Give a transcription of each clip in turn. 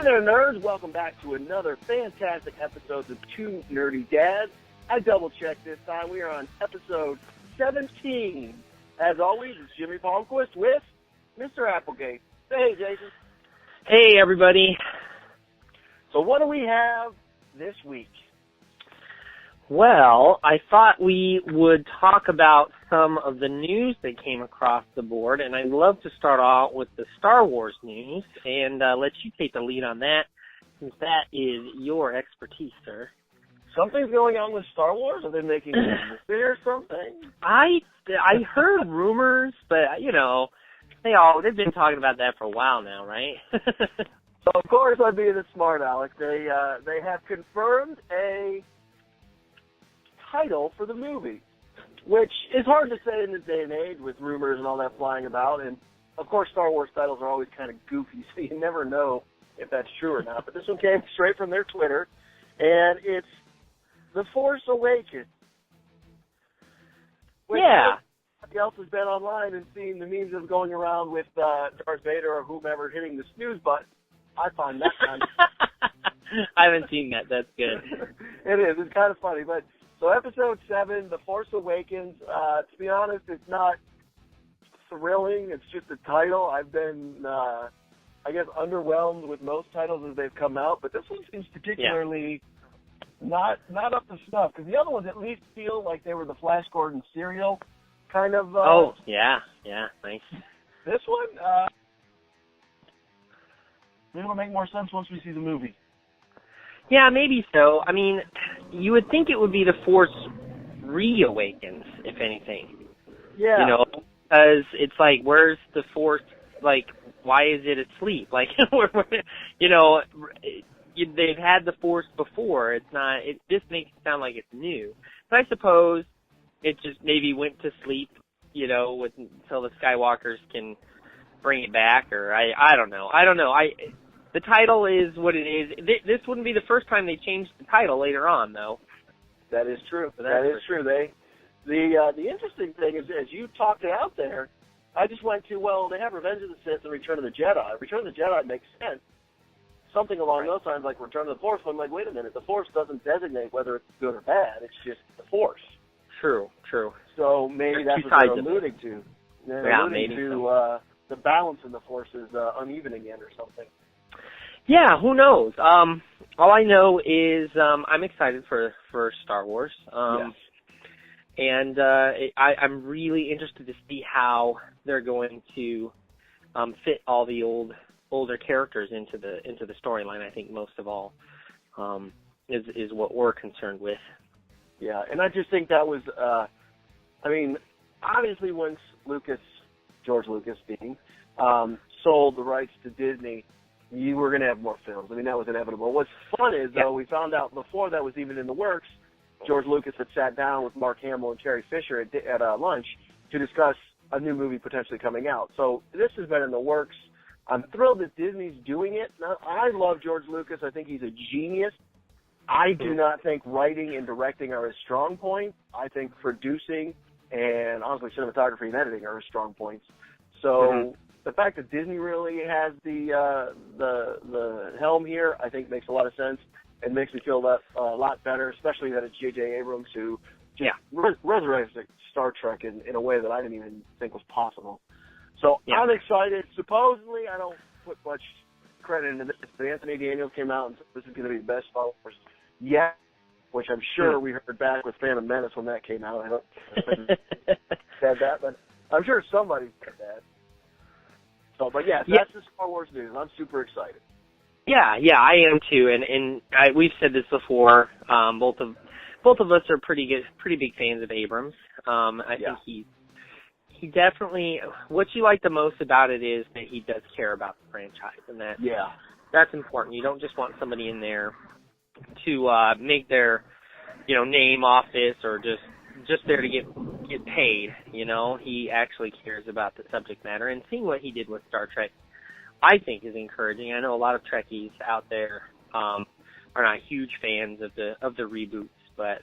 there, nerds. Welcome back to another fantastic episode of Two Nerdy Dads. I double-checked this time. We are on episode 17. As always, it's Jimmy Palmquist with Mr. Applegate. Hey, Jason. Hey, everybody. So what do we have this week? Well, I thought we would talk about some of the news that came across the board, and I'd love to start off with the Star Wars news and let you take the lead on that, since that is your expertise, sir. Something's going on with Star Wars? Are they making a movie or something? I heard rumors, but, you know, they've been talking about that for a while now, right? So, of course, I'm being a smart aleck. They have confirmed a title for the movie, which is hard to say in this day and age with rumors and all that flying about. And, of course, Star Wars titles are always kind of goofy, so you never know if that's true or not. But this one came straight from their Twitter, and it's The Force Awakens. Yeah. Everybody else has been online and seen the memes of going around with Darth Vader or whomever hitting the snooze button. I find that kind of... I haven't seen that. That's good. It is. It's kind of funny. But so episode 7, The Force Awakens, to be honest, it's not thrilling. It's just a title. I've been, I guess, underwhelmed with most titles as they've come out. But this one seems particularly not up to snuff. Because the other ones at least feel like they were the Flash Gordon serial kind of... oh, yeah, nice. This one, maybe it'll make more sense once we see the movie. Yeah, maybe so. I mean, you would think it would be The Force reawakens, if anything. Yeah. You know, because it's like, where's the Force? Like, why is it asleep? Like, you know, they've had the Force before. It just makes it sound like it's new. But I suppose it just maybe went to sleep, you know, until the Skywalkers can bring it back, or I don't know. The title is what it is. This wouldn't be the first time they changed the title later on, though. That is true. That is true. The interesting thing is, as you talked it out there, I just went to, well, they have Revenge of the Sith and Return of the Jedi. Return of the Jedi makes sense. Something along those lines, like Return of the Force. I'm like, wait a minute, the Force doesn't designate whether it's good or bad. It's just the Force. True. So maybe that's what they're alluding to. They're alluding to the balance in the Force is uneven again or something. Yeah, who knows? All I know is I'm excited for Star Wars. Yes. And I'm really interested to see how they're going to fit all the older characters into the storyline. I think most of all is what we're concerned with. Yeah, and I just think that was, I mean, obviously once George Lucas being, sold the rights to Disney, you were going to have more films. I mean, that was inevitable. What's fun is, though, we found out before that was even in the works, George Lucas had sat down with Mark Hamill and Terry Fisher at lunch to discuss a new movie potentially coming out. So this has been in the works. I'm thrilled that Disney's doing it. Now, I love George Lucas. I think he's a genius. I do not think writing and directing are his strong points. I think producing and, honestly, cinematography and editing are his strong points. So the fact that Disney really has the helm here, I think makes a lot of sense and makes me feel that a lot better, especially that it's J.J. Abrams who resurrected Star Trek in a way that I didn't even think was possible. So I'm excited. Supposedly, I don't put much credit into this, but Anthony Daniels came out and said this is going to be the best Star Wars yet, which I'm sure we heard back with Phantom Menace when that came out. I don't said that, but I'm sure somebody said that. So, but that's the Star Wars news. I'm super excited. Yeah, I am too, and we've said this before. Both of us are pretty big fans of Abrams. I think he definitely. What you like the most about it is that he does care about the franchise, and that's important. You don't just want somebody in there to make their name off this or just there to get paid. You know, he actually cares about the subject matter, and seeing what he did with Star Trek, I think, is encouraging. I know a lot of Trekkies out there are not huge fans of the reboots, but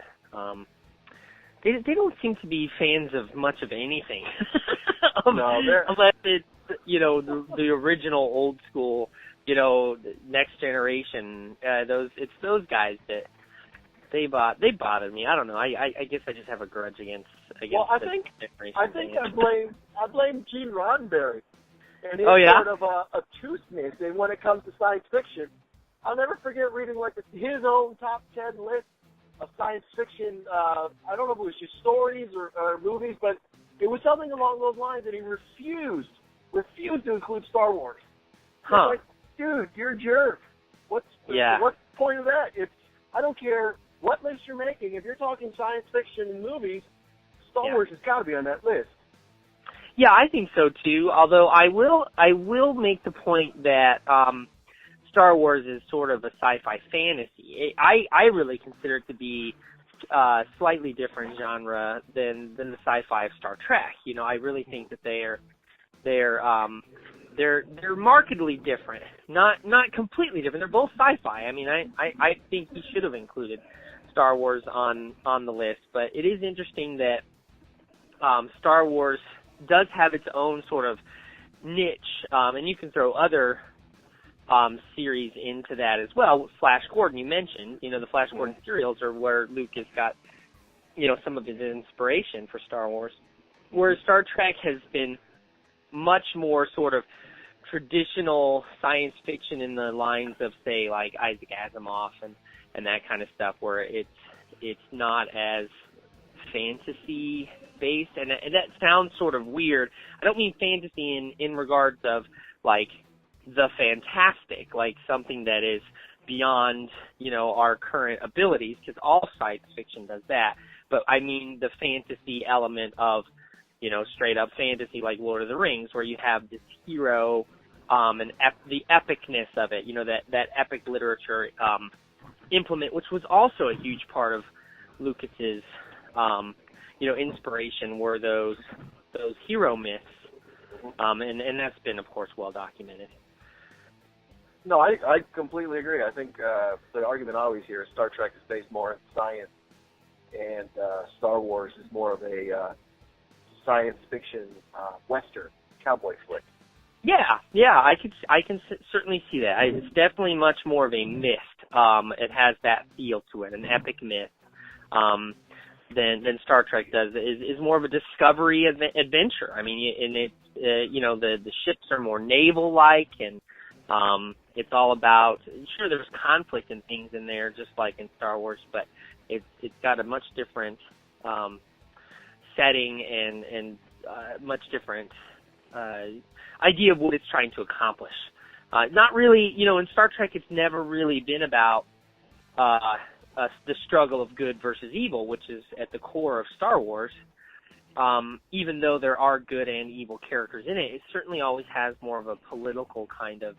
they don't seem to be fans of much of anything. No, unless it's the original old school Next Generation, it's those guys that they bothered me. I don't know. I guess I just have a grudge against well, I the think Generation I blame Gene Roddenberry and his sort of obtuseness. And when it comes to science fiction, I'll never forget reading his own top 10 list of science fiction. I don't know if it was just stories or movies, but it was something along those lines. And he refused to include Star Wars. Huh? Like, dude, you're a jerk. What's the point of that? I don't care what list you're making. If you're talking science fiction and movies, Star Wars has got to be on that list. Yeah, I think so too. Although I will make the point that Star Wars is sort of a sci-fi fantasy. I really consider it to be slightly different genre than the sci-fi of Star Trek. I really think that they're markedly different, not completely different. They're both sci-fi. I mean, I think he should have included Star Wars on the list, but it is interesting that Star Wars does have its own sort of niche, and you can throw other series into that as well. Flash Gordon, you mentioned, the Flash Gordon serials are where Lucas got, some of his inspiration for Star Wars, whereas Star Trek has been much more sort of traditional science fiction in the lines of, say, like Isaac Asimov and that kind of stuff, where it's not as fantasy based, and that sounds sort of weird. I don't mean fantasy in regards of like the fantastic, like something that is beyond our current abilities, because all science fiction does that. But I mean the fantasy element of straight up fantasy, like Lord of the Rings, where you have this hero and the epicness of it, that epic literature implement, which was also a huge part of Lucas's inspiration, were those hero myths, and that's been, of course, well documented. No, I completely agree. I think the argument I always hear is Star Trek is based more in science, and Star Wars is more of a science fiction western cowboy flick. Yeah, I can certainly see that. It's definitely much more of a myth. It has that feel to it, an epic myth, than Star Trek does. Is more of a discovery adventure. I mean, and it the ships are more naval-like, and it's all about. Sure, there's conflict and things in there, just like in Star Wars, but it's got a much different setting and much different idea of what it's trying to accomplish. Not really, in Star Trek, it's never really been about the struggle of good versus evil, which is at the core of Star Wars. Even though there are good and evil characters in it, it certainly always has more of a political kind of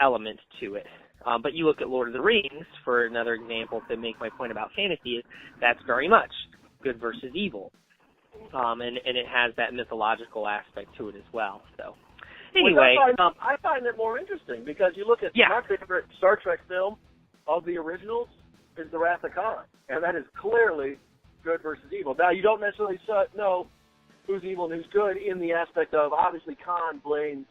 element to it. But you look at Lord of the Rings, for another example, to make my point about fantasy, that's very much good versus evil. And it has that mythological aspect to it as well. So, anyway. I find it more interesting because you look at my favorite Star Trek film of the originals is The Wrath of Khan, and that is clearly good versus evil. Now, you don't necessarily know who's evil and who's good in the aspect of, obviously, Khan blames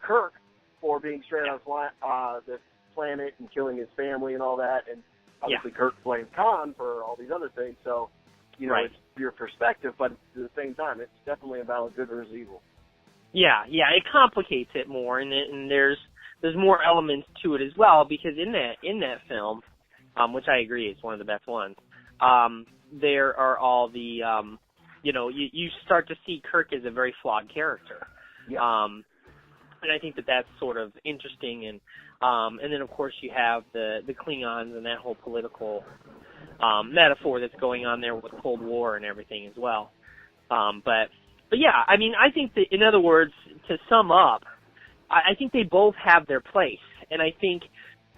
Kirk for being stranded on the planet and killing his family and all that, and obviously Kirk blames Khan for all these other things, so it's your perspective, but at the same time, it's definitely about good versus evil. Yeah, it complicates it more, and there's more elements to it as well, because in that film, which I agree is one of the best ones, there are all the, you start to see Kirk as a very flawed character. Yeah. And I think that's sort of interesting, and then of course you have the Klingons and that whole political metaphor that's going on there with Cold War and everything as well. But yeah, I mean, I think that, in other words, to sum up, I think they both have their place, and I think,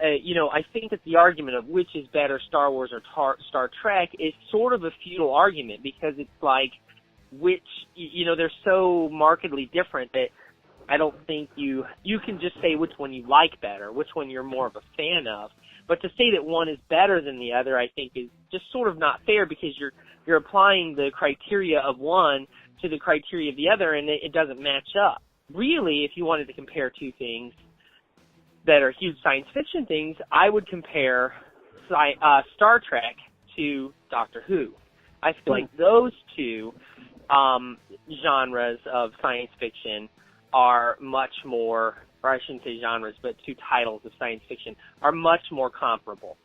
I think that the argument of which is better, Star Wars or Star Trek, is sort of a futile argument, because it's like, they're so markedly different that I don't think you can just say which one you like better, which one you're more of a fan of. But to say that one is better than the other, I think, is just sort of not fair, because you're applying the criteria of one to the criteria of the other, and it doesn't match up. really, if you wanted to compare two things that are huge science fiction things, I would compare Star Trek to Doctor Who. I feel like those two genres of science fiction are much more, or I shouldn't say genres, but two titles of science fiction are much more comparable.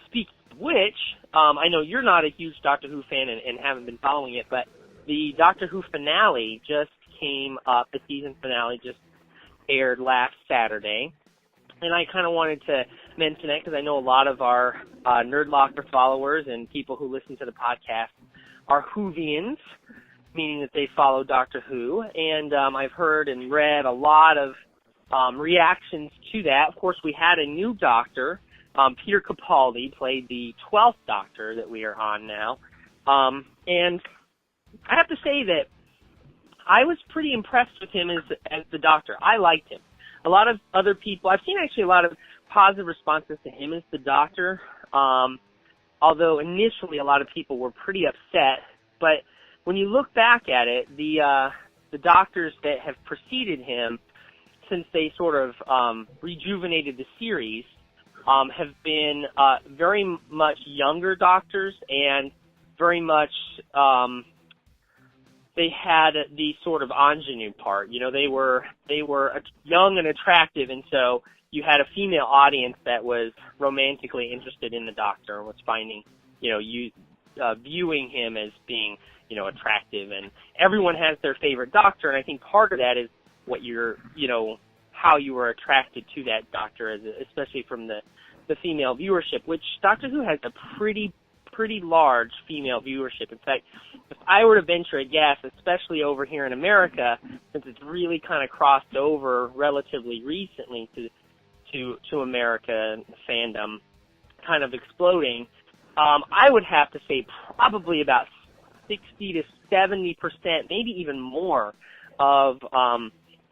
Speaking of which, I know you're not a huge Doctor Who fan and haven't been following it, but the Doctor Who finale just came up. The season finale just aired last Saturday. And I kind of wanted to mention it because I know a lot of our Nerd Locker followers and people who listen to the podcast are Whovians, meaning that they follow Doctor Who. And I've heard and read a lot of reactions to that. Of course, we had a new Doctor. Peter Capaldi played the 12th Doctor that we are on now. And I have to say that I was pretty impressed with him as the Doctor. I liked him. A lot of other people, I've seen actually a lot of positive responses to him as the Doctor, although initially a lot of people were pretty upset. But when you look back at it, the Doctors that have preceded him, since they sort of rejuvenated the series, have been very much younger Doctors and very much they had the sort of ingenue part. You know, they were young and attractive, and so you had a female audience that was romantically interested in the Doctor and was finding, viewing him as being, attractive. And everyone has their favorite Doctor, and I think part of that is what how you were attracted to that Doctor, especially from the female viewership, which Doctor Who has a pretty large female viewership. In fact, if I were to venture a guess, especially over here in America, since it's really kind of crossed over relatively recently to America fandom kind of exploding, I would have to say probably about 60 to 70%, maybe even more, of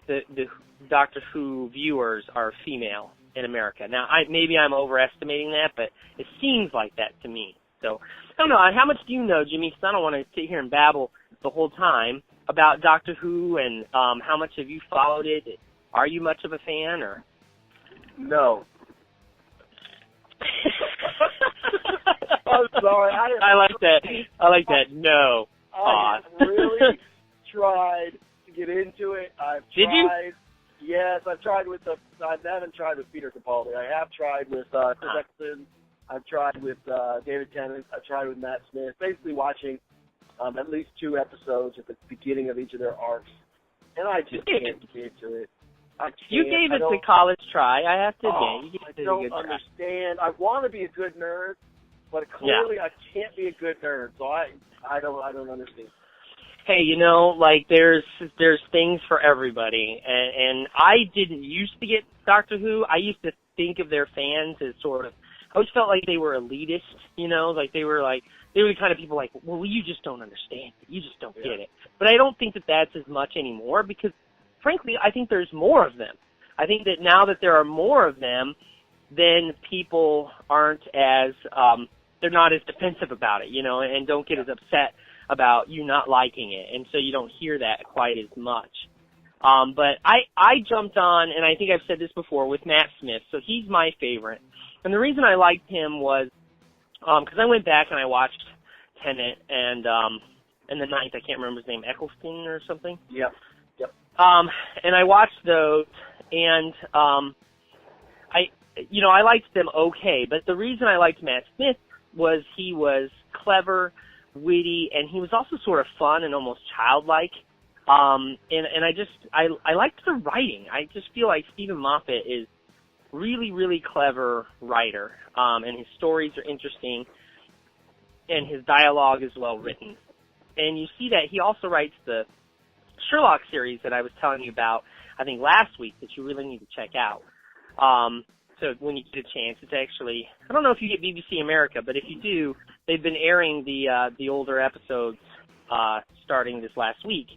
the Doctor Who viewers are female in America. Now, maybe I'm overestimating that, but it seems like that to me. So, I don't know, how much do you know, Jimmy? Because I don't want to sit here and babble the whole time about Doctor Who, and how much have you followed it? Are you much of a fan, or? No. I'm sorry. I like that. No. I really tried to get into it. Did you? Yes, I haven't tried with Peter Capaldi. I have tried with Chris Eccleston. I've tried with David Tennant. I've tried with Matt Smith. Basically watching at least 2 episodes at the beginning of each of their arcs. And I just can't get to it. You gave it the college try, I have to admit. I don't understand. I want to be a good nerd, but clearly I can't be a good nerd. So I don't understand. Hey, there's things for everybody. And I didn't used to get Doctor Who. I used to think of their fans as sort of, I always felt like they were elitist, like they were the kind of people like, well, you just don't understand it. You just don't get it. But I don't think that that's as much anymore because, frankly, I think there's more of them. I think that now that there are more of them, then people aren't as, they're not as defensive about it, and don't get as upset about you not liking it. And so you don't hear that quite as much. But I jumped on, and I think I've said this before, with Matt Smith. So he's my favorite. And the reason I liked him was because I went back and I watched Tenet and the ninth, I can't remember his name, Eccleston or something. Yep. And I watched those, and I liked them okay. But the reason I liked Matt Smith was he was clever, witty, and he was also sort of fun and almost childlike. And I liked the writing. I just feel like Stephen Moffat is really, really clever writer, and his stories are interesting, and his dialogue is well written. And you see that he also writes the Sherlock series that I was telling you about, I think last week, that you really need to check out. So when you get a chance, it's actually, I don't know if you get BBC America, but if you do, they've been airing the older episodes starting this last week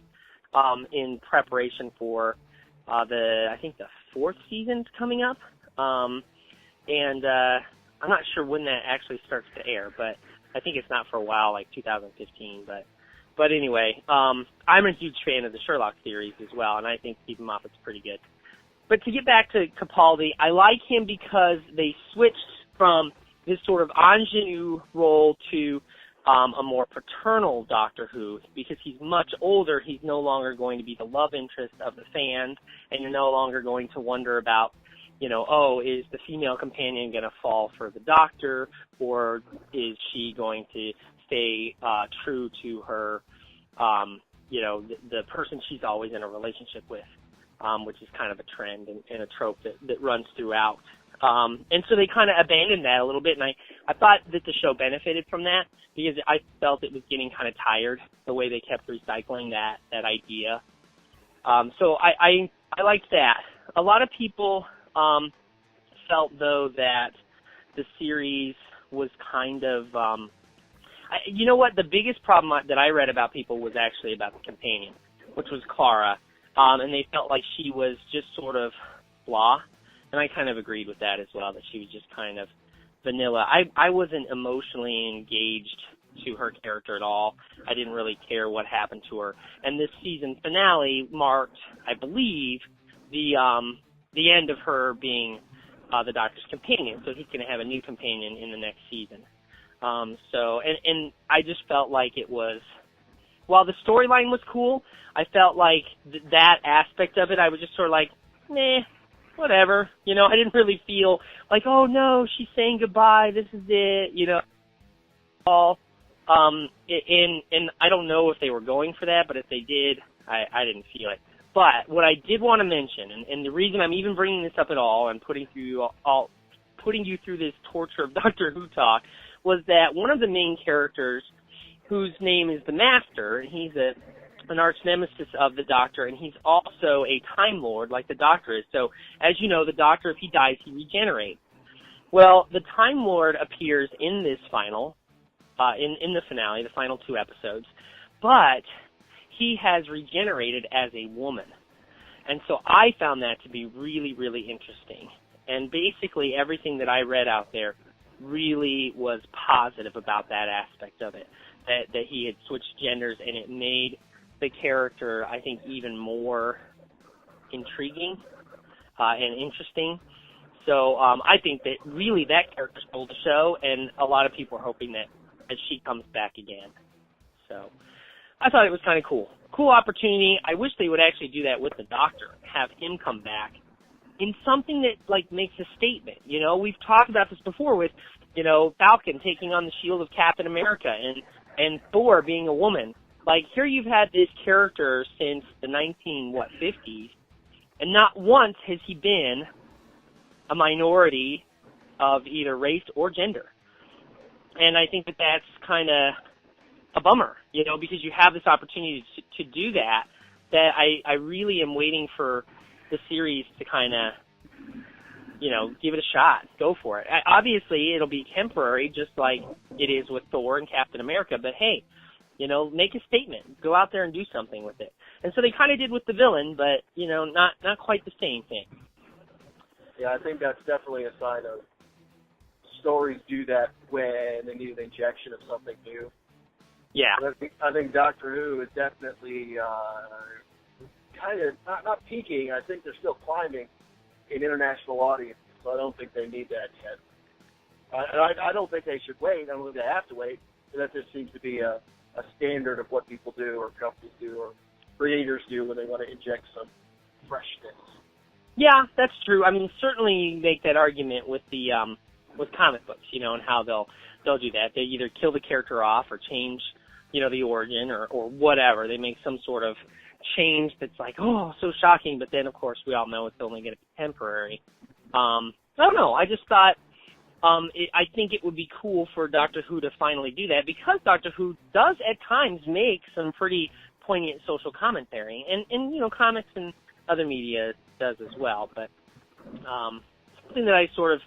in preparation for I think the 4th season's coming up. And I'm not sure when that actually starts to air, but I think it's not for a while, like 2015. But But anyway, I'm a huge fan of the Sherlock series as well, and I think Stephen Moffat's pretty good. But to get back to Capaldi, I like him because they switched from this sort of ingenue role to a more paternal Doctor Who, because he's much older. He's no longer going to be the love interest of the fans, and you're no longer going to wonder about, is the female companion going to fall for the Doctor, or is she going to stay true to her, the person she's always in a relationship with, which is kind of a trend and a trope that runs throughout. And so they kind of abandoned that a little bit, and I thought that the show benefited from that, because I felt it was getting kind of tired, the way they kept recycling that idea. So I liked that. A lot of people felt, though, that the series was kind of, the biggest problem that I read about people was actually about the companion, which was Clara, and they felt like she was just sort of blah. And I kind of agreed with that as well, that she was just kind of vanilla. I wasn't emotionally engaged to her character at all. I didn't really care what happened to her. And this season finale marked, I believe, the end of her being the Doctor's companion. So he's going to have a new companion in the next season. And I just felt like it was, while the storyline was cool, I felt like that aspect of it, I was just sort of like, meh. Whatever, I didn't really feel like, oh no, she's saying goodbye, this is it, all, and I don't know if they were going for that, but if they did, I didn't feel it. But what I did want to mention, and the reason I'm even bringing this up at all, and putting you through this torture of Doctor Who talk, was that one of the main characters, whose name is the Master, and he's an arch nemesis of the Doctor, and he's also a Time Lord like the Doctor is. So, as you know, the Doctor, if he dies, he regenerates. Well, the Time Lord appears in this final, in the finale, the final 2 episodes, but he has regenerated as a woman. And so I found that to be really, really interesting. And basically everything that I read out there really was positive about that aspect of it, that he had switched genders, and it made the character, I think, even more intriguing and interesting. So I think that really that character stole the show, and a lot of people are hoping that she comes back again. So I thought it was kind of cool. Cool opportunity. I wish they would actually do that with the Doctor, have him come back in something that makes a statement. We've talked about this before with, Falcon taking on the shield of Captain America, and Thor being a woman. Here you've had this character since the 50s, and not once has he been a minority of either race or gender. And I think that that's kind of a bummer, because you have this opportunity to do that I really am waiting for the series to kind of, give it a shot. Go for it. Obviously, it'll be temporary, just like it is with Thor and Captain America, but hey, make a statement. Go out there and do something with it. And so they kind of did with the villain, but, not quite the same thing. Yeah, I think that's definitely a sign of stories do that when they need an injection of something new. Yeah. I think Doctor Who is definitely kind of not peaking. I think they're still climbing in international audience, so I don't think they need that yet. I don't think they should wait. I don't think they have to wait. That just seems to be a standard of what people do, or companies do, or creators do when they want to inject some freshness. Yeah, that's true. I mean, certainly make that argument with the with comic books, and how they'll do that. They either kill the character off or change, the origin or whatever. They make some sort of change that's like, oh, so shocking, but then of course we all know it's only going to be temporary. I don't know. I just thought I think it would be cool for Doctor Who to finally do that, because Doctor Who does at times make some pretty poignant social commentary, and comics and other media does as well, but something that I sort of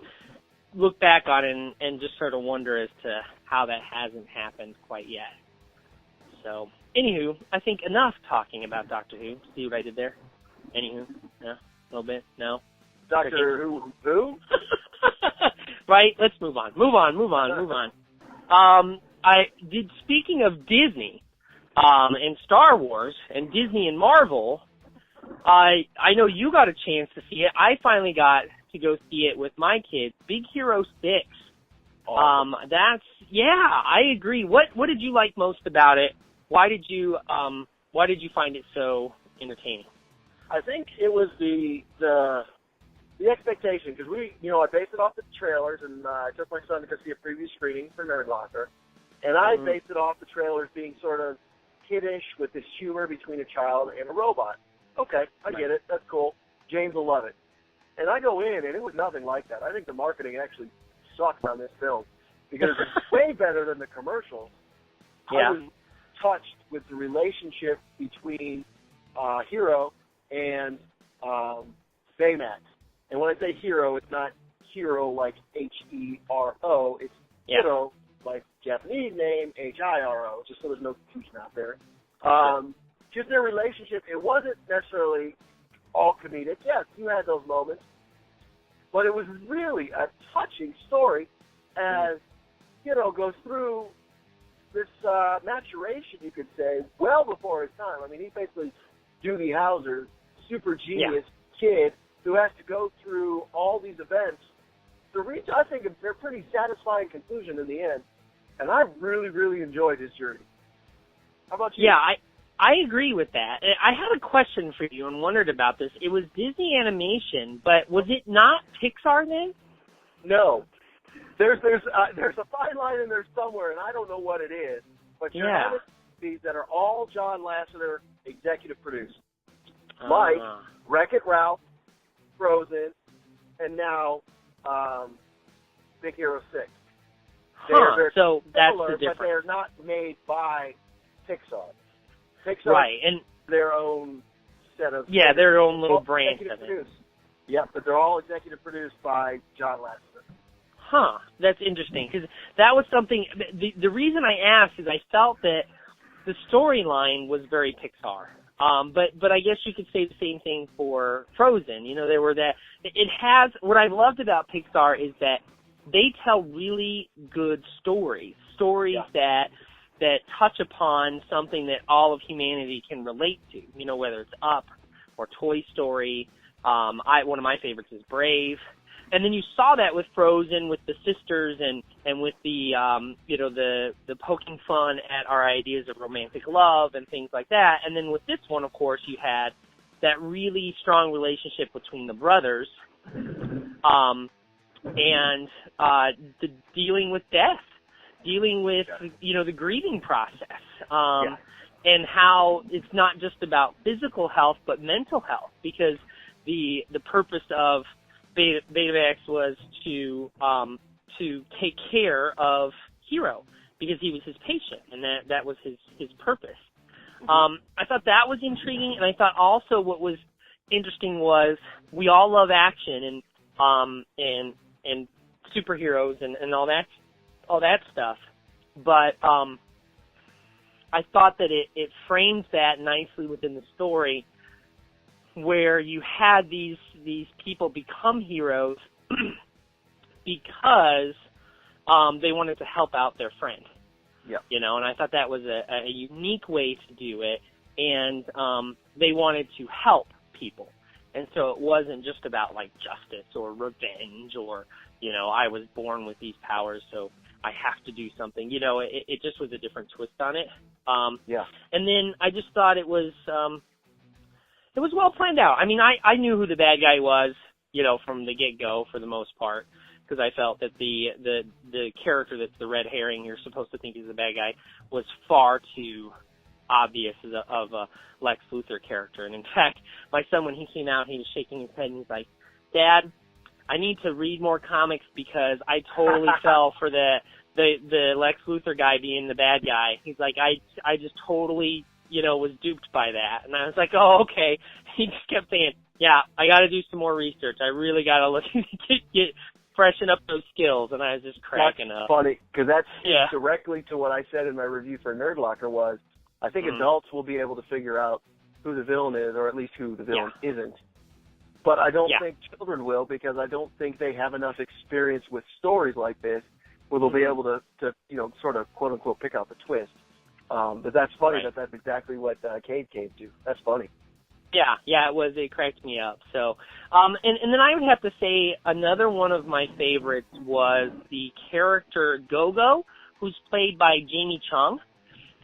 look back on and just sort of wonder as to how that hasn't happened quite yet. So, anywho, I think enough talking about Doctor Who. See what I did there? Anywho, no? A little bit? No? Doctor Who? Right? Let's move on. Move on. Speaking of Disney, and Star Wars and Disney and Marvel, I know you got a chance to see it. I finally got to go see it with my kids. Big Hero 6. Awesome. I agree. What did you like most about it? Why did you find it so entertaining? I think it was the expectation, because I based it off the trailers, and I took my son to go see a preview screening for Nerd Locker, and I based it off the trailers being sort of kiddish with this humor between a child and a robot. Okay, I get it. That's cool. James will love it. And I go in, and it was nothing like that. I think the marketing actually sucked on this film, because it's way better than the commercials. Yeah. I was touched with the relationship between Hero and Baymax. And when I say Hero, it's not Hero like Hero, it's Hero like Japanese name, Hiro, just so there's no confusion out there. Just their relationship, it wasn't necessarily all comedic. Yes, you had those moments. But it was really a touching story as Hiro goes through this maturation, you could say, well before his time. I mean, he's basically Doogie Howser, super genius kid who has to go through all these events to reach, I think, a pretty satisfying conclusion in the end. And I really, really enjoyed his journey. How about you? Yeah, I agree with that. I had a question for you and wondered about this. It was Disney Animation, but was it not Pixar then? No. There's a fine line in there somewhere, and I don't know what it is. But you're having these that are all John Lasseter executive produced. Like Wreck-It Ralph, Frozen, and now Big Hero 6. They're so that's similar, the difference. But they're not made by Pixar. Pixar, right, and their own set of their own little brand of it. Yep, but they're all executive produced by John Lasseter. Huh, that's interesting, because that was something, the reason I asked is I felt that the storyline was very Pixar. But I guess you could say the same thing for Frozen. There were it has, what I loved about Pixar is that they tell really good stories that touch upon something that all of humanity can relate to, whether it's Up or Toy Story. One of my favorites is Brave. And then you saw that with Frozen, with the sisters and with the poking fun at our ideas of romantic love and things like that. And then with this one, of course, you had that really strong relationship between the brothers, and the dealing with death, dealing with, the grieving process, and how it's not just about physical health, but mental health, because the purpose of Betamax was to take care of Hero, because he was his patient, and that was his purpose. I thought that was intriguing, and I thought also what was interesting was we all love action and superheroes and all that stuff, but I thought that it frames that nicely within the story, where you had these people become heroes because they wanted to help out their friend. Yeah. And I thought that was a unique way to do it, and they wanted to help people. And so it wasn't just about like justice or revenge or, I was born with these powers, so I have to do something. It just was a different twist on it. And then I just thought it was well planned out. I mean, I knew who the bad guy was, from the get-go for the most part, because I felt that the character that's the red herring you're supposed to think is the bad guy was far too obvious of a Lex Luthor character. And in fact, my son, when he came out, he was shaking his head and he's like, "Dad, I need to read more comics because I totally fell for the Lex Luthor guy being the bad guy." He's like, I just totally, was duped by that. And I was like, oh, okay. He just kept saying, yeah, I got to do some more research. I really got to look get freshen up those skills. And I was just cracking up. Funny, because that's directly to what I said in my review for Nerd Locker was, I think adults will be able to figure out who the villain is, or at least who the villain isn't. But I don't think children will, because I don't think they have enough experience with stories like this where they'll be able to sort of, quote-unquote, pick out the twist. But that's funny Right. that's exactly what Cade came to. That's funny. Yeah, it was. It cracked me up. So, and then I would have to say another one of my favorites was the character Gogo, who's played by Jamie Chung.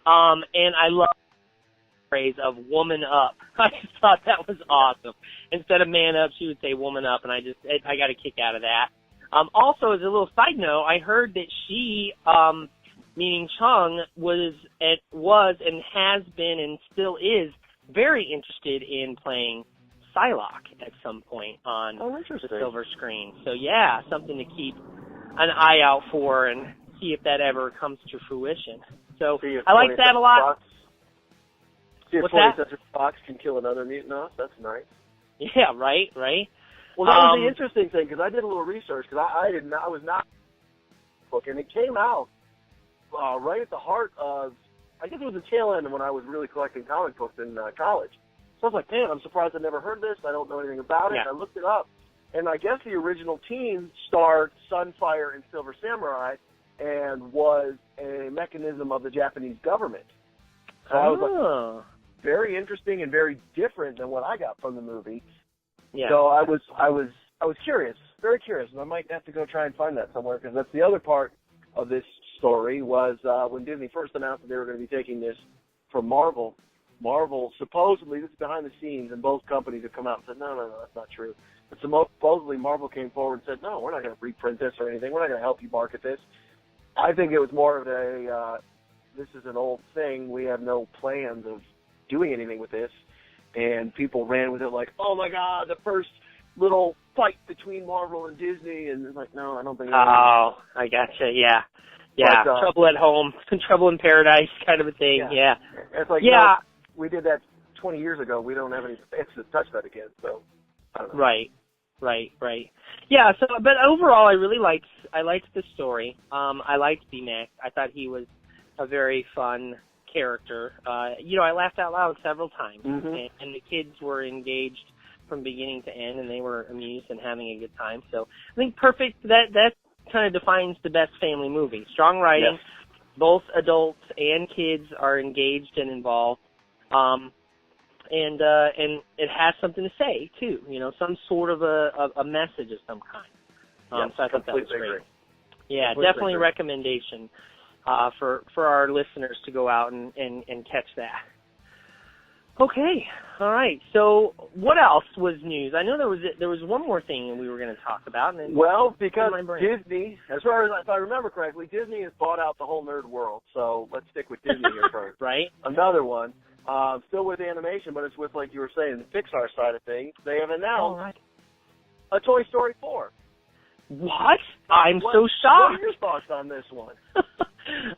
And I love the phrase of "woman up." I just thought that was awesome. Instead of "man up," she would say "woman up," and I got a kick out of that. Also, as a little side note, I heard that she, meaning Chung, was and has been and still is very interested in playing Psylocke at some point on the silver screen. So yeah, something to keep an eye out for and see if that ever comes to fruition. So I like that a lot. See if 20th Century Fox can kill another mutant off. That's nice. Yeah, right. Well, that was the interesting thing, because I did a little research, because I was not book, and it came out right at the heart of, I guess it was the tail end when I was really collecting comic books in college. So I was like, man, I'm surprised I never heard this. I don't know anything about it. Yeah. And I looked it up, and I guess the original team starred Sunfire and Silver Samurai and was a mechanism of the Japanese government. So I was like, very interesting and very different than what I got from the movie. Yeah. So I was curious, very curious, and I might have to go try and find that somewhere, because that's the other part of this story was when Disney first announced that they were going to be taking this from Marvel. Marvel supposedly, this is behind the scenes, and both companies have come out and said, no, that's not true. But supposedly Marvel came forward and said, no, we're not going to reprint this or anything. We're not going to help you market this. I think it was more of a, this is an old thing. We have no plans of doing anything with this. And people ran with it like, oh, my God, the first little fight between Marvel and Disney. And it's like, no, I don't think so. Oh, I gotcha, yeah. Yeah, but, trouble at home, trouble in paradise kind of a thing, yeah. It's like, no, we did that 20 years ago. We don't have any chance to touch that again, so I don't know. Right. Yeah, so, but overall, I liked the story. I liked B-Mac. I thought he was a very fun character. I laughed out loud several times, and the kids were engaged from beginning to end, and they were amused and having a good time. So I think perfect. That kind of defines the best family movie. Strong writing, both adults and kids are engaged and involved, and it has something to say too. Some sort of a message of some kind. So I thought that was great. Agree. Yeah, definitely recommendation for our listeners to go out and catch that. Okay, all right. So what else was news? I know there was one more thing we were going to talk about. And because Disney, as far as if I remember correctly, Disney has bought out the whole nerd world. So let's stick with Disney here first. Right. Another one, still with animation, but it's with, like you were saying, the Pixar side of things. They have announced a Toy Story 4. What? I'm so shocked. What are your thoughts on this one?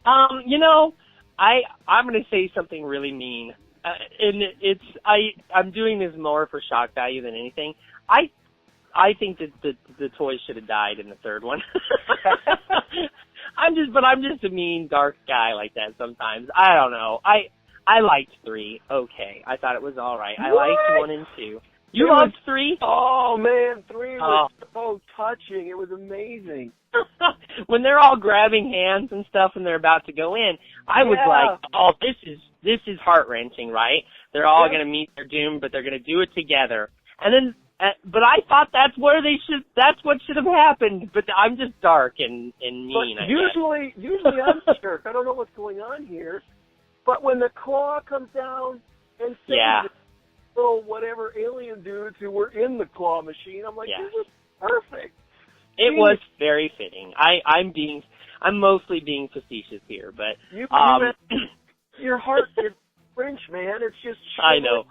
I'm going to say something really mean. And I'm doing this more for shock value than anything. I think that the toys should have died in the third one. I'm just a mean, dark guy like that sometimes. I don't know. I liked 3. Okay. I thought it was all right. I liked 1 and 2. You loved 3? Oh, man, 3 was so touching. It was amazing. When they're all grabbing hands and stuff and they're about to go in, I was like, oh, this is heart-wrenching, right? They're all going to meet their doom, but they're going to do it together. And then, but I thought that's what should have happened. But I'm just dark and mean, but usually I'm a jerk. I don't know what's going on here. But when the claw comes down and saves the little whatever alien dudes who were in the claw machine, I'm like, this is perfect. It was very fitting. I'm mostly being facetious here, but your heart is French, man. It's just I know.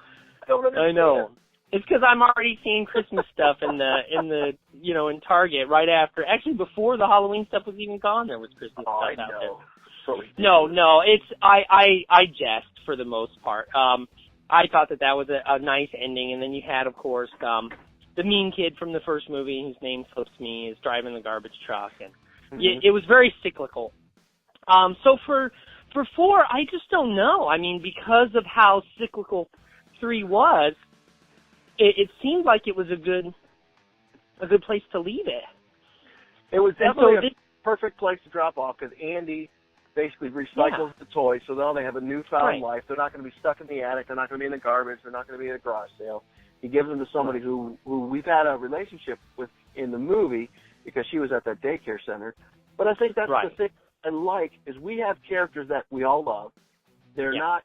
I don't understand. I know. It's because I'm already seeing Christmas stuff in in Target right after. Actually, before the Halloween stuff was even gone, there was Christmas stuff out there. No. It's I jest for the most part. I thought that was a nice ending, and then you had, of course, the mean kid from the first movie, whose name slips me, is driving the garbage truck, and it was very cyclical. So for 4, I just don't know. I mean, because of how cyclical 3 was, it seemed like it was a good place to leave it. It was definitely a perfect place to drop off, because Andy basically recycles the toys, so now they have a newfound life. They're not going to be stuck in the attic. They're not going to be in the garbage. They're not going to be in a garage sale. He gives them to somebody who we've had a relationship with in the movie because she was at that daycare center. But I think that's the thing I like is we have characters that we all love. They're not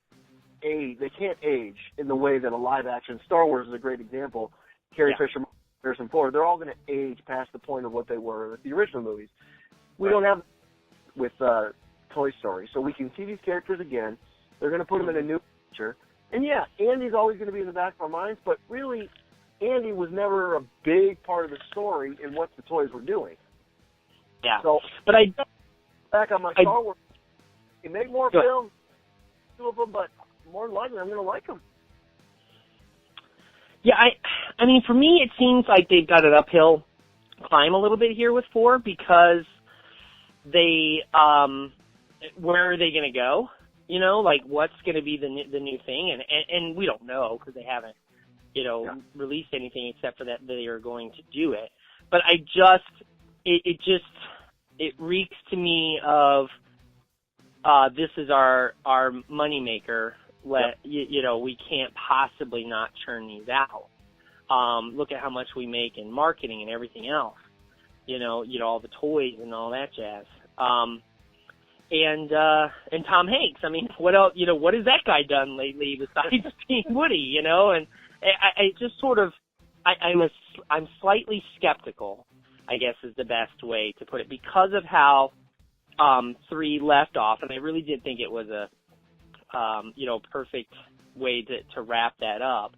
they can't age in the way that a live action Star Wars is a great example. Carrie Fisher, Harrison Ford, they're all going to age past the point of what they were with the original movies. We don't have with Toy Story, so we can see these characters again. They're going to put them in a new picture. And yeah, Andy's always going to be in the back of our minds, but really, Andy was never a big part of the story in what the toys were doing. Yeah. So, but back on my Star Wars, you make more films, two of them, but more than likely I'm going to like them. Yeah, I mean, for me, it seems like they've got an uphill climb a little bit here with 4 because they, where are they going to go? You know, like what's going to be the new thing? And we don't know because they haven't, released anything except for that they are going to do it. But it reeks to me of, this is our moneymaker. We can't possibly not churn these out. Look at how much we make in marketing and everything else. All the toys and all that jazz. And Tom Hanks. I mean, what else? What has that guy done lately besides being Woody? And I just sort of, I'm slightly skeptical, I guess is the best way to put it, because of how 3 left off, and I really did think it was a perfect way to wrap that up.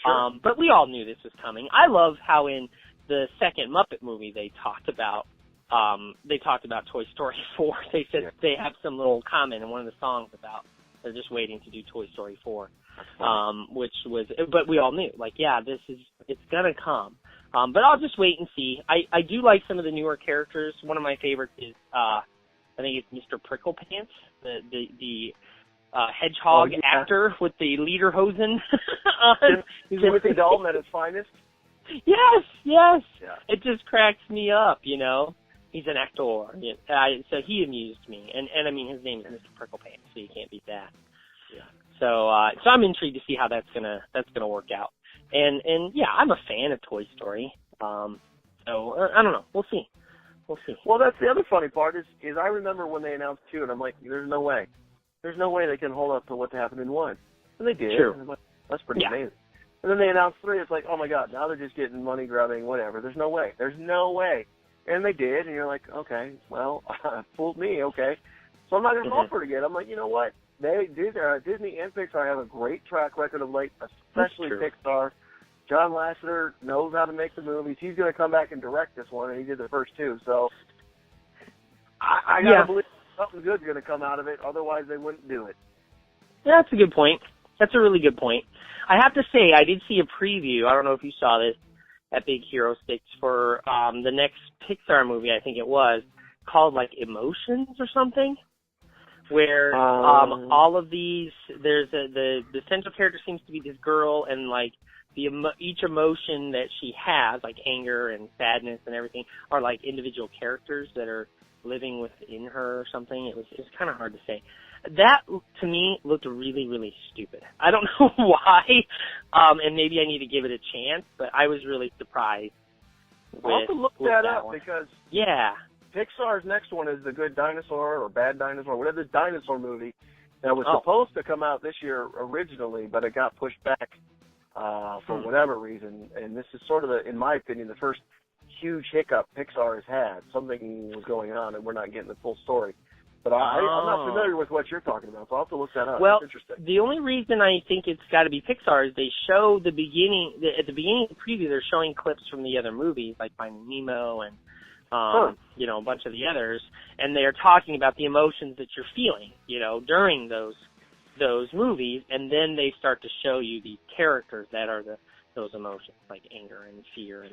Sure. But we all knew this was coming. I love how in the second Muppet movie they talked about Toy Story 4. They said they have some little comment in one of the songs about they're just waiting to do Toy Story 4, but we all knew, it's gonna come. But I'll just wait and see. I do like some of the newer characters. One of my favorites is I think it's Mr. Pricklepants, the hedgehog actor with the lederhosen. Timothy Dalton at his finest. Yes. Yeah. It just cracks me up, He's an actor. So he amused me. And I mean, his name is Mr. Pricklepants, so you can't beat that. Yeah. So I'm intrigued to see how that's gonna work out. And yeah, I'm a fan of Toy Story. So I don't know. We'll see. Well, that's the other funny part is I remember when they announced 2, and I'm like, there's no way they can hold up to what happened in 1. And they did. True. And I'm like, that's pretty amazing. And then they announced 3. It's like, oh my God, now they're just getting money grubbing, whatever. There's no way. And they did, and you're like, okay, well, fooled me, okay. So I'm not going to fall for it again. I'm like, you know what? Disney and Pixar have a great track record of late, especially Pixar. John Lasseter knows how to make the movies. He's going to come back and direct this one, and he did the first 2. So I got to believe something good's going to come out of it. Otherwise, they wouldn't do it. Yeah, that's a good point. That's a really good point. I have to say, I did see a preview. I don't know if you saw this at Big Hero 6 for the next Pixar movie, I think it was, called Emotions or something, where all of these, there's the central character seems to be this girl, and each emotion that she has, like anger and sadness and everything, are individual characters that are living within her or something. It was kind of hard to say. That, to me, looked really, really stupid. I don't know why, and maybe I need to give it a chance, but I was really surprised. I'll have to look that up one. because Pixar's next one is The Good Dinosaur or Bad Dinosaur, whatever the dinosaur movie that was supposed to come out this year originally, but it got pushed back for whatever reason. And this is sort of, in my opinion, the first huge hiccup Pixar has had. Something was going on, and we're not getting the full story. But I'm not familiar with what you're talking about, so I'll have to look that up. Well, that's interesting. The only reason I think it's got to be Pixar is they show at the beginning of the preview, they're showing clips from the other movies, like Finding Nemo and, a bunch of the others, and they're talking about the emotions that you're feeling, during those movies, and then they start to show you the characters that are those emotions, like anger and fear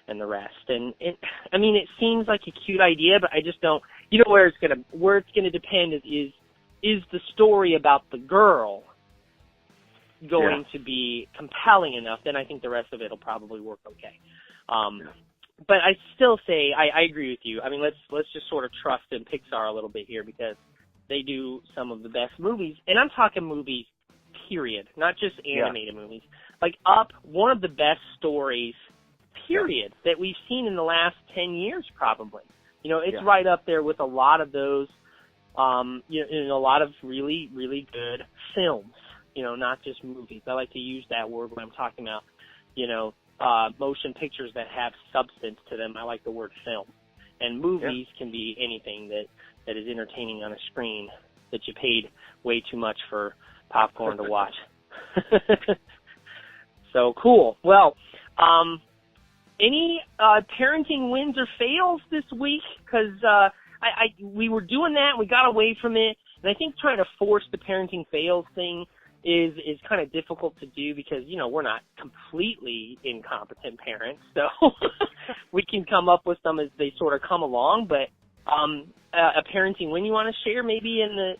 and the rest. And it seems like a cute idea, but I just don't. Where it's gonna depend is the story about the girl going to be compelling enough? Then I think the rest of it will probably work okay. But I still say I agree with you. I mean, let's just sort of trust in Pixar a little bit here because they do some of the best movies, and I'm talking movies, period, not just animated movies. Like Up, one of the best stories, period, that we've seen in the last 10 years probably. It's right up there with a lot of those, in a lot of really, really good films, not just movies. I like to use that word when I'm talking about, motion pictures that have substance to them. I like the word film. And movies can be anything that is entertaining on a screen that you paid way too much for popcorn to watch. So cool. Well, any parenting wins or fails this week? Because we were doing that, and we got away from it. And I think trying to force the parenting fails thing is kind of difficult to do because, we're not completely incompetent parents. So we can come up with some as they sort of come along. But a parenting win you want to share maybe in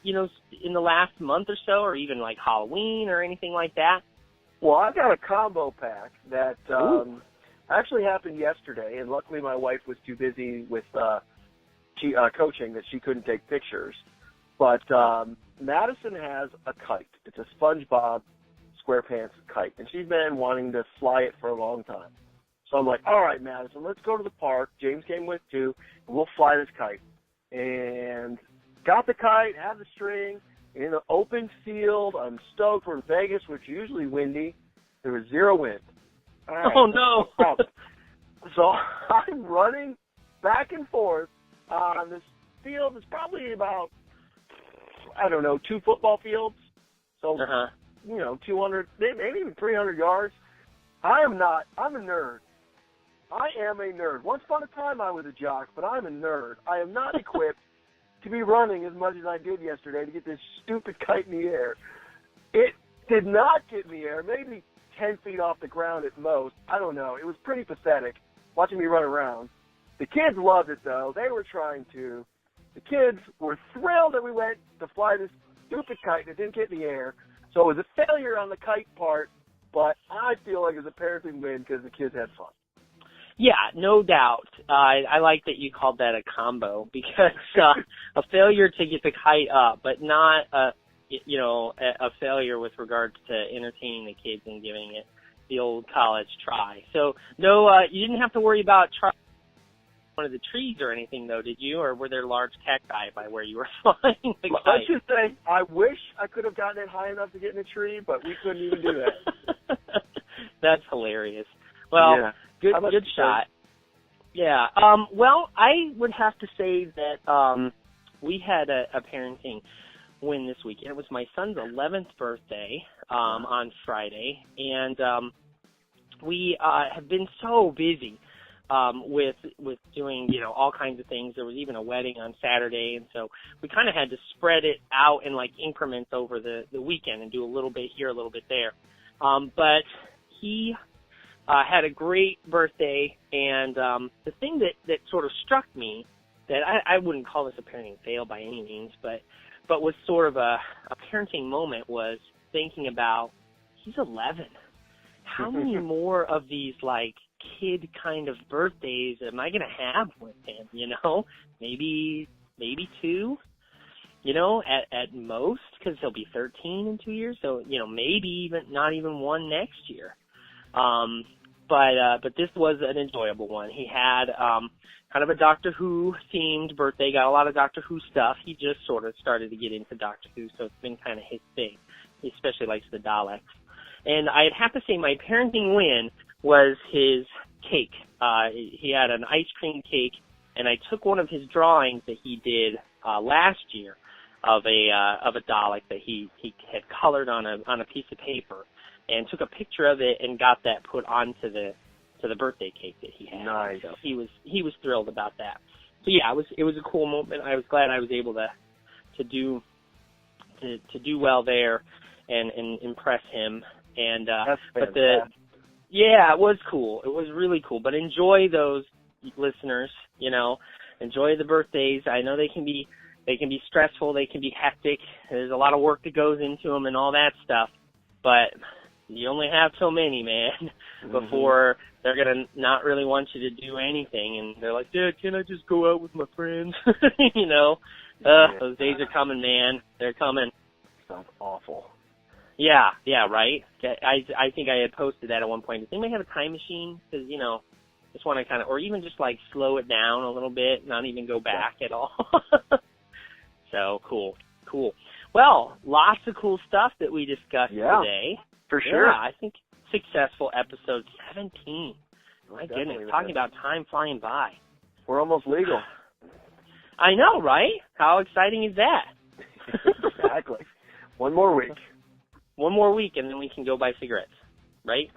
the last month or so, or even like Halloween or anything like that? Well, I've got a combo pack that actually happened yesterday, and luckily my wife was too busy with coaching that she couldn't take pictures. But Madison has a kite. It's a SpongeBob SquarePants kite, and she's been wanting to fly it for a long time. So I'm like, all right, Madison, let's go to the park. James came with too, and we'll fly this kite. And got the kite, had the string, in an open field. I'm stoked. We're in Vegas, which is usually windy. There was zero wind. Right, oh, no. So I'm running back and forth on this field. It's probably about, 2 football fields. So, 200, maybe even 300 yards. I'm a nerd. I am a nerd. Once upon a time I was a jock, but I'm a nerd. I am not equipped to be running as much as I did yesterday to get this stupid kite in the air. It did not get in the air, maybe 10 feet off the ground at most. I don't know. It was pretty pathetic watching me run around. The kids loved it, though. They were trying to. The kids were thrilled that we went to fly this stupid kite that didn't get in the air. So it was a failure on the kite part, but I feel like it was a parenting win because the kids had fun. Yeah, no doubt. I like that you called that a combo because a failure to get the kite up, but not a failure with regards to entertaining the kids and giving it the old college try. So no, you didn't have to worry about trying one of the trees or anything, though, did you? Or were there large cacti by where you were flying the kite? I should say, I wish I could have gotten it high enough to get in a tree, but we couldn't even do that. That's hilarious. Well, good shot. Yeah. Well, I would have to say that we had a parenting win this weekend. It was my son's 11th birthday on Friday, and we have been so busy with doing, all kinds of things. There was even a wedding on Saturday, and so we kind of had to spread it out in like increments over the weekend and do a little bit here, a little bit there. But he had a great birthday, and the thing that sort of struck me that I wouldn't call this a parenting fail by any means, but was sort of a parenting moment was thinking about he's 11. How many more of these like kid kind of birthdays am I going to have with him? Maybe 2. At most, because he'll be 13 in 2 years. So, maybe even not even one next year. But this was an enjoyable one. He had kind of a Doctor Who themed birthday, got a lot of Doctor Who stuff. He just sort of started to get into Doctor Who, so it's been kind of his thing. He especially likes the Daleks. And I'd have to say my parenting win was his cake. He had an ice cream cake, and I took one of his drawings that he did last year of a Dalek that he had colored on a piece of paper, and took a picture of it and got that put onto the birthday cake that he had. Nice. So he was thrilled about that. So yeah, it was a cool moment. I was glad I was able to do well there and impress him. And but it was cool. It was really cool. But enjoy those, listeners. Enjoy the birthdays. I know they can be stressful. They can be hectic. There's a lot of work that goes into them and all that stuff. But you only have so many, man, before they're going to not really want you to do anything. And they're like, Dad, can I just go out with my friends? Those days are coming, man. They're coming. Sounds awful. Yeah, right? I think I had posted that at one point. Does anybody have a time machine? Because, just want to kind of, or even just like slow it down a little bit, not even go back at all. So, cool. Well, lots of cool stuff that we discussed today. For sure. Yeah, I think successful episode 17. My goodness, talking about time flying by. We're almost legal. I know, right? How exciting is that? Exactly. One more week. One more week, and then we can go buy cigarettes, right?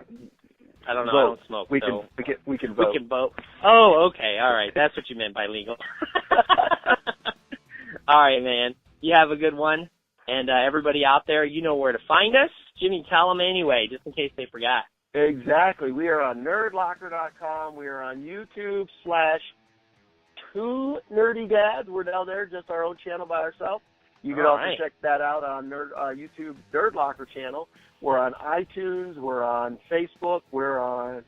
I don't know. Vote. I don't smoke. We can vote. We can vote. Oh, okay. All right. That's what you meant by legal. All right, man. You have a good one. And everybody out there, you know where to find us. Jimmy, tell them anyway, just in case they forgot. Exactly. We are on nerdlocker.com. We are on YouTube /2nerdydads. We're down there, just our own channel by ourselves. You can also check that out on YouTube Nerd Locker channel. We're on iTunes. We're on Facebook. We're on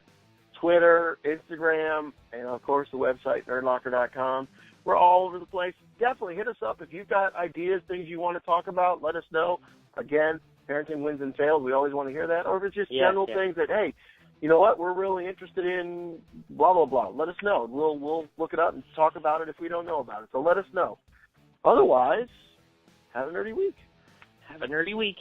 Twitter, Instagram, and, of course, the website, nerdlocker.com. We're all over the place. Definitely hit us up. If you've got ideas, things you want to talk about, let us know. Again, parenting wins and fails. We always want to hear that. Or if it's just general things that, hey, you know what, we're really interested in blah, blah, blah. Let us know. We'll look it up and talk about it if we don't know about it. So let us know. Otherwise, have a nerdy week. Have a nerdy week.